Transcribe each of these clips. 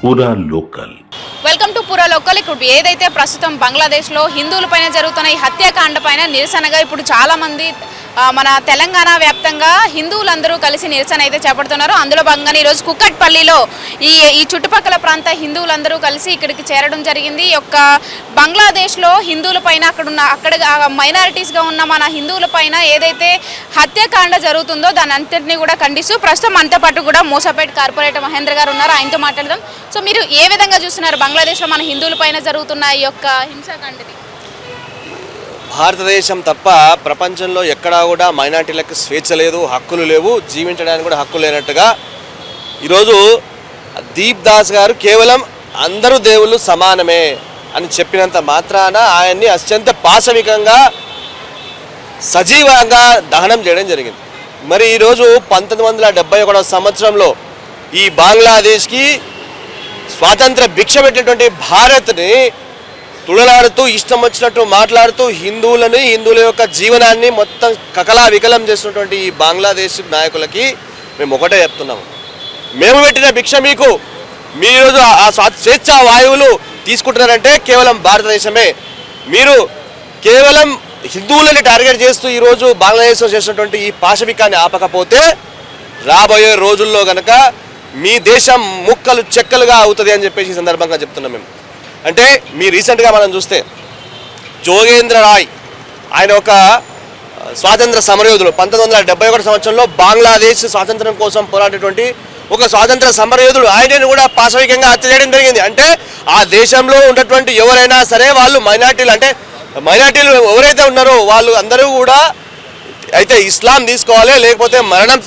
పూరా local. Welcome to పూరా local. ఇప్పుడు ఏదైతే ప్రస్తుతం బంగ్లాదేశ్లో హిందువులపైన జరుగుతున్న ఈ హత్యాకాండ పైన నిరసనగా ఇప్పుడు చాలామంది మన తెలంగాణ వ్యాప్తంగా హిందువులందరూ కలిసి నిరసన అయితే చేపడుతున్నారు. అందులో భాగంగానే ఈరోజు కుక్కట్పల్లిలో ఈ చుట్టుపక్కల ప్రాంత హిందువులందరూ కలిసి ఇక్కడికి చేరడం జరిగింది. ఈ యొక్క బంగ్లాదేశ్లో హిందువులపైన అక్కడ మైనారిటీస్గా ఉన్న మన హిందువులపైన ఏదైతే హత్యాకాండ జరుగుతుందో దాని అంతటినీ కూడా ఖండిస్తూ ప్రస్తుతం మనతో పాటు కూడా మూసాపేట కార్పొరేటర్ మహేంద్ర గారు ఉన్నారు. ఆయనతో మాట్లాడదాం. సో మీరు ఏ విధంగా చూస్తున్నారు బంగ్లాదేశ్లో మన హిందువులపైన జరుగుతున్న ఈ యొక్క హింసాకాండని? భారతదేశం తప్ప ప్రపంచంలో ఎక్కడా కూడా మైనార్టీలకు స్వేచ్ఛ లేదు, హక్కులు లేవు, జీవించడానికి కూడా హక్కు లేనట్టుగా ఈరోజు దీప్ దాస్ గారు కేవలం అందరూ దేవుళ్ళు సమానమే అని చెప్పినంత మాత్రాన ఆయన్ని అత్యంత పాశవికంగా సజీవంగా దహనం చేయడం జరిగింది. మరి ఈరోజు 1971 సంవత్సరంలో ఈ బంగ్లాదేశ్కి స్వాతంత్ర భిక్ష పెట్టినటువంటి భారత్ని తుడలాడుతూ ఇష్టం వచ్చినట్టు మాట్లాడుతూ హిందువుల యొక్క జీవనాన్ని మొత్తం కకలా వికలం చేస్తున్నటువంటి ఈ బంగ్లాదేశ్ నాయకులకి మేము ఒకటే చెప్తున్నాము, మేము పెట్టిన భిక్ష మీకు, మీరు ఈరోజు ఆ స్వేచ్ఛా వాయువులు తీసుకుంటున్నారంటే కేవలం భారతదేశమే. మీరు కేవలం హిందువులని టార్గెట్ చేస్తూ ఈరోజు బంగ్లాదేశ్లో చేసినటువంటి ఈ పాశవికాన్ని ఆపకపోతే రాబోయే రోజుల్లో కనుక మీ దేశం ముక్కలు చెక్కలుగా అవుతుంది అని చెప్పేసి ఈ సందర్భంగా చెప్తున్నాం మేము. అంటే మీ రీసెంట్గా మనం చూస్తే జోగేంద్ర రాయ్ ఆయన ఒక స్వాతంత్ర సమరయోధుడు. 1971 సంవత్సరంలో బంగ్లాదేశ్ స్వాతంత్రం కోసం పోరాడేటువంటి ఒక స్వాతంత్ర సమరయోధుడు. ఆయనను కూడా పాశవికంగా హత్య చేయడం జరిగింది. అంటే ఆ దేశంలో ఉన్నటువంటి ఎవరైనా సరే వాళ్ళు మైనార్టీలు ఎవరైతే ఉన్నారో వాళ్ళు అందరూ కూడా అయితే ఇస్లాం తీసుకోవాలి, లేకపోతే మరణం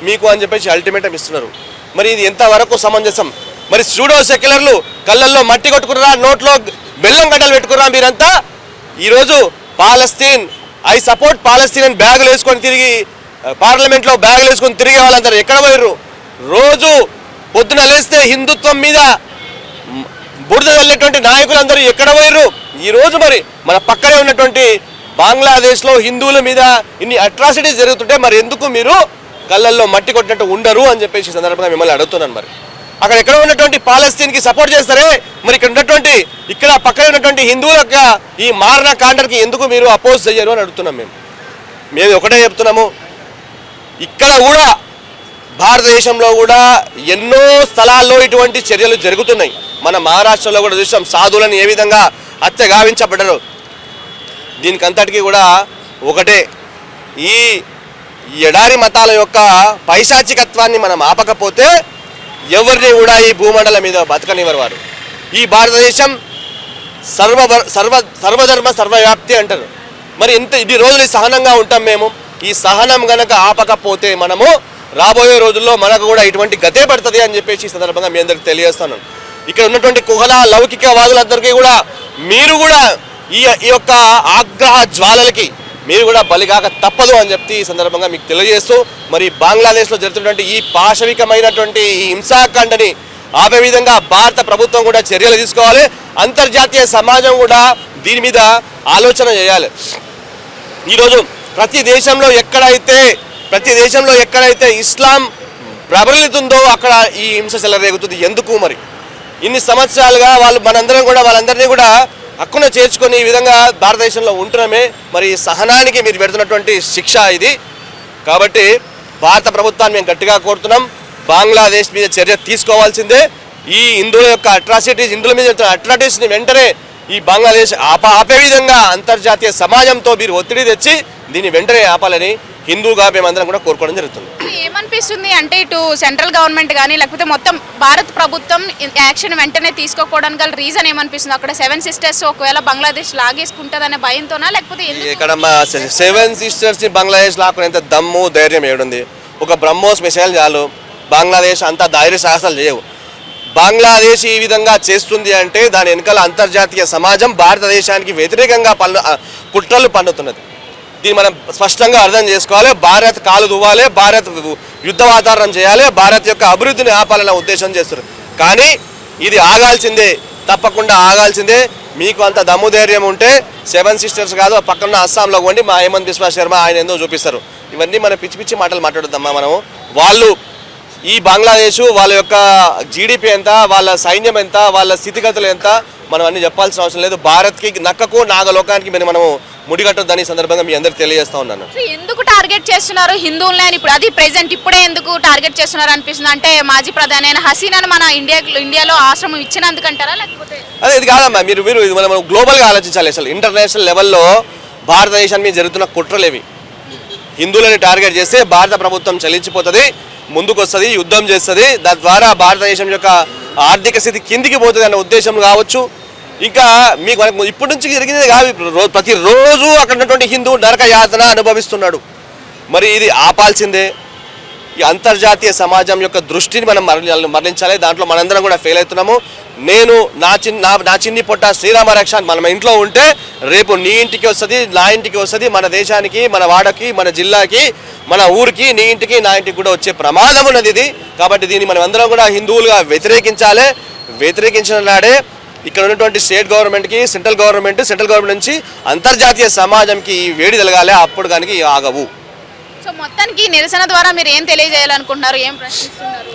మీకు అని చెప్పేసి అల్టిమేటం ఇస్తున్నారు. మరి ఇది ఎంతవరకు సమంజసం? మరి సూడో సెక్యులర్లు కళ్ళల్లో మట్టి కొట్టుకున్నారా, నోట్లో బెల్లం గడ్డలు పెట్టుకున్నారా? మీరంతా ఈరోజు పాలస్తీన్, ఐ సపోర్ట్ పాలస్తీన్ అని బ్యాగులు వేసుకొని తిరిగి పార్లమెంట్లో బ్యాగులు వేసుకొని తిరిగే వాళ్ళందరూ ఎక్కడ పోయారు? రోజు పొద్దున లేస్తే హిందుత్వం మీద బురద వెళ్ళేటువంటి నాయకులందరూ ఎక్కడ పోయారు? ఈరోజు మరి మన పక్కనే ఉన్నటువంటి బంగ్లాదేశ్లో హిందువుల మీద ఇన్ని అట్రాసిటీస్ జరుగుతుంటే మరి ఎందుకు మీరు కళ్ళల్లో మట్టి కొట్టినట్టు ఉండరు అని చెప్పేసి సందర్భంగా మిమ్మల్ని అడుగుతున్నాను. మరి అక్కడ ఎక్కడ ఉన్నటువంటి పాలస్తీన్కి సపోర్ట్ చేస్తారే, మరి ఇక్కడ పక్కన ఉన్నటువంటి హిందువుల ఈ మారణ కాండర్కి ఎందుకు మీరు అపోజ్ చెయ్యరు అని అడుగుతున్నాం. మేము ఒకటే చెప్తున్నాము, ఇక్కడ కూడా భారతదేశంలో కూడా ఎన్నో స్థలాల్లో ఇటువంటి చర్యలు జరుగుతున్నాయి. మన మహారాష్ట్రలో కూడా చూసాం సాధువులను ఏ విధంగా హత్య గావించబడ్డారు. దీనికి అంతటికీ కూడా ఒకటే, ఈ ఎడారి మతాల యొక్క పైశాచికత్వాన్ని మనం ఆపకపోతే ఎవరిని కూడా ఈ భూమండలం మీద బతకనివ్వరు వారు. ఈ భారతదేశం సర్వధర్మ సర్వవ్యాప్తి అంటారు. మరి ఇన్ని రోజులు సహనంగా ఉంటాం మేము. ఈ సహనం గనక ఆపకపోతే మనము రాబోయే రోజుల్లో మనకు కూడా ఇటువంటి గతే పడుతుంది అని చెప్పేసి ఈ సందర్భంగా మీ అందరికి తెలియజేస్తాను. ఇక్కడ ఉన్నటువంటి కుహల లౌకికవాదులందరికీ కూడా మీరు కూడా ఈ యొక్క ఆగ్రహ జ్వాలలకి మీరు కూడా బలిగాక తప్పదు అని చెప్పి ఈ సందర్భంగా మీకు తెలియజేస్తూ, మరి బంగ్లాదేశ్లో జరుగుతున్నటువంటి ఈ పాశవికమైనటువంటి ఈ హింసాకాండని ఆపే విధంగా భారత ప్రభుత్వం కూడా చర్యలు తీసుకోవాలి. అంతర్జాతీయ సమాజం కూడా దీని మీద ఆలోచన చేయాలి. ఈరోజు ప్రతి దేశంలో ఎక్కడైతే ఇస్లాం ప్రబలుతుందో అక్కడ ఈ హింస చెలరేగుతుంది. ఎందుకు మరి ఇన్ని సంవత్సరాలుగా వాళ్ళందరినీ కూడా హక్కున చేర్చుకొని ఈ విధంగా భారతదేశంలో ఉంటున్నామే. మరి సహనానికి మీరు పెడుతున్నటువంటి శిక్ష ఇది. కాబట్టి భారత ప్రభుత్వాన్ని మేము గట్టిగా కోరుతున్నాం, బంగ్లాదేశ్ మీద చర్య తీసుకోవాల్సిందే. ఈ హిందువుల యొక్క హిందువుల మీద అట్రాసిటీస్ని వెంటనే ఈ బంగ్లాదేశ్ ఆపే విధంగా అంతర్జాతీయ సమాజంతో మీరు ఒత్తిడి తెచ్చి దీన్ని వెంటనే ఆపాలని హిందూగా మేమందరం కూడా కోరుకోవడం జరుగుతుంది. ఏమనిపిస్తుంది అంటే ఇటు సెంట్రల్ గవర్నమెంట్ కానీ లేకపోతే మొత్తం భారత ప్రభుత్వం యాక్షన్ వెంటనే తీసుకోవడానికి గల రీజన్ ఏమనిపిస్తుంది? అక్కడ 7 సిస్టర్స్ ఒకవేళ బంగ్లాదేశ్ లాగేసుకుంటుందనే భయంతోనా, లేకపోతే ఇక్కడ 7 సిస్టర్స్ని బంగ్లాదేశ్ లాక్కునేంత దమ్ము ధైర్యం ఏడుంది? ఒక బ్రహ్మోస్ మిసైల్ చాలు, బంగ్లాదేశ్ అంతా ధైర్య సాహసాలు చేయవు. బంగ్లాదేశ్ ఈ విధంగా చేస్తుంది అంటే దాని వెనకాల అంతర్జాతీయ సమాజం భారతదేశానికి వ్యతిరేకంగా కుట్రలు పన్నుతున్నది. దీన్ని మనం స్పష్టంగా అర్థం చేసుకోవాలి. భారత్ కాలు దువ్వాలి, భారత్ యుద్ధ వాతావరణం చేయాలి, భారత్ యొక్క అభివృద్ధిని ఆపాలన్న ఉద్దేశం చేస్తారు. కానీ ఇది ఆగాల్సిందే, తప్పకుండా ఆగాల్సిందే. మీకు అంత దమ్ము ధైర్యం ఉంటే 7 సిస్టర్స్ కాదు, పక్కన అస్సాంలో పోండి, మా హేమంత్ బిశ్వా శర్మ ఆయన ఏందో చూపిస్తారు. ఇవన్నీ మన పిచ్చి పిచ్చి మాటలు మాట్లాడుద్దామా మనము. వాళ్ళు ఈ బంగ్లాదేశ్ వాళ్ళ యొక్క జీడిపి ఎంత, వాళ్ళ సైన్యం ఎంత, వాళ్ళ స్థితిగతులు ఎంత మనం అన్ని చెప్పాల్సిన అవసరం లేదు. భారత్కి నక్కకు నాగలోకానికి మనము ముడిగట్టొద్దని సందర్భంగా మీ అందరికి తెలియజేస్తా ఉన్నాను. ఎందుకు టార్గెట్ చేస్తున్నారు హిందువులనే అని ఇప్పుడు అది ప్రెసెంట్ ఇప్పుడే ఎందుకు టార్గెట్ చేస్తున్నారు అనిపిస్తుంది? అంటే మాజీ ప్రధాని అయిన హసీనాను మన ఇండియాలో ఆశ్రమం ఇచ్చినందుకంటారా లేకపోతే? అదే ఇది కాదమ్మా, మీరు మీరు ఇది మనం గ్లోబల్గా ఆలోచించాలి. అసలు ఇంటర్నేషనల్ లెవెల్లో భారతదేశాన్ని మీద జరుగుతున్న కుట్రలేవి. హిందువులని టార్గెట్ చేస్తే భారత ప్రభుత్వం చలించిపోతుంది, ముందుకు వస్తుంది, యుద్ధం చేస్తుంది, దాని ద్వారా భారతదేశం యొక్క ఆర్థిక స్థితి కిందికి పోతుంది అన్న ఉద్దేశం కావచ్చు. ఇంకా మీకు మనకు ఇప్పటి నుంచి జరిగింది కాదు, ప్రతిరోజు అక్కడ ఉన్నటువంటి హిందూ నరక యాతన అనుభవిస్తున్నాడు. మరి ఇది ఆపాల్సిందే. ఈ అంతర్జాతీయ సమాజం యొక్క దృష్టిని మనం మరలించాలి. దాంట్లో మనందరం కూడా ఫెయిల్ అవుతున్నాము. నేను నా చిన్ని పొట్ట శ్రీరామ రక్ష మన ఇంట్లో ఉంటే రేపు నీ ఇంటికి వస్తుంది, నా ఇంటికి వస్తుంది, మన దేశానికి, మన వాడకి, మన జిల్లాకి, మన ఊరికి, నీ ఇంటికి, నా ఇంటికి కూడా వచ్చే ప్రమాదం ఉన్నది ఇది. కాబట్టి దీన్ని మనం అందరం కూడా హిందువులుగా వ్యతిరేకించాలి. వ్యతిరేకించిన నాడే ఇక్కడ ఉన్నటువంటి స్టేట్ గవర్నమెంట్కి, సెంట్రల్ గవర్నమెంట్ నుంచి అంతర్జాతీయ సమాజంకి ఈ వేడి తెలగాలి. అప్పుడు కానీ ఆగవు. సో మొత్తానికి నిరసన ద్వారా మీరు ఏం తెలియజేయాలనుకుంటున్నారు, ఏం ప్రశ్నిస్తున్నారు?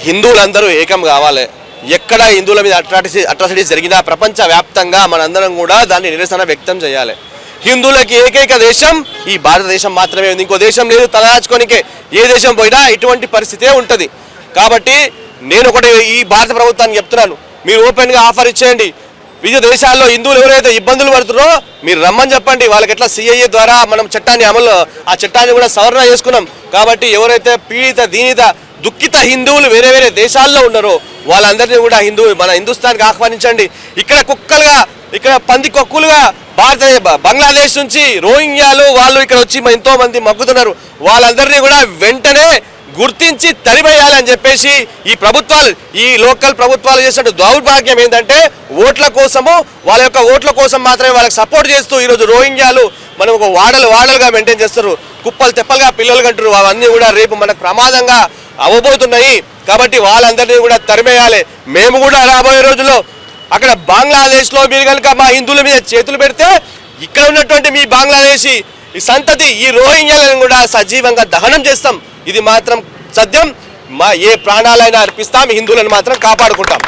హిందువులందరూ ఏకం కావాలి. ఎక్కడ హిందువుల మీద అట్రాసిటీస్ జరిగినా ప్రపంచ వ్యాప్తంగా మనందరం కూడా దాన్ని నిరసన వ్యక్తం చేయాలి. హిందువులకి ఏకైక దేశం ఈ భారతదేశం మాత్రమే ఉంది. ఇంకో దేశం లేదు. తలదాచుకోనికే ఏ దేశం పోయినా ఇటువంటి పరిస్థితే ఉంటుంది. కాబట్టి నేను ఒకటి ఈ భారత ప్రభుత్వానికి చెప్తున్నాను, మీరు ఓపెన్గా ఆఫర్ ఇచ్చేయండి. వివిధ దేశాల్లో హిందువులు ఎవరైతే ఇబ్బందులు పడుతున్నారో మీరు రమ్మని చెప్పండి. వాళ్ళకి ఎట్లా సిఐఏ ద్వారా మనం చట్టాన్ని ఆ చట్టాన్ని కూడా సవరణ చేసుకున్నాం. కాబట్టి ఎవరైతే పీడిత, దీనిత, దుఃఖిత హిందువులు వేరే వేరే దేశాల్లో ఉన్నారో వాళ్ళందరినీ కూడా మన హిందుస్థాన్కి ఆహ్వానించండి. ఇక్కడ పంది కొక్కులుగా బంగ్లాదేశ్ నుంచి రోహింగ్యాలు వాళ్ళు ఇక్కడ వచ్చి ఎంతో మంది మగ్గుతున్నారు. వాళ్ళందరినీ కూడా వెంటనే గుర్తించి తరిమేయాలని చెప్పేసి ఈ లోకల్ ప్రభుత్వాలు చేసిన దౌర్భాగ్యం ఏంటంటే ఓట్ల కోసం మాత్రమే వాళ్ళకి సపోర్ట్ చేస్తూ ఈరోజు రోహింగ్యాలు మనం ఒక వాడలుగా మెయింటైన్ చేస్తారు. కుప్పలు తెప్పలుగా పిల్లలు కంటారు. అవన్నీ కూడా రేపు మనకు ప్రమాదంగా అవ్వబోతున్నాయి. కాబట్టి వాళ్ళందరినీ కూడా తరిమేయాలి. మేము కూడా రాబోయే రోజుల్లో అక్కడ బంగ్లాదేశ్లో మీరు కనుక మా హిందువుల మీద చేతులు పెడితే ఇక్కడ ఉన్నటువంటి మీ బంగ్లాదేశీ ఈ సంతతి, ఈ రోహింగ్యాలను కూడా సజీవంగా దహనం చేస్తాం. ఇది మాత్రం సత్యం. ఏ ప్రాణాలైనా అర్పిస్తాం, హిందువులను మాత్రం కాపాడుకుంటాం.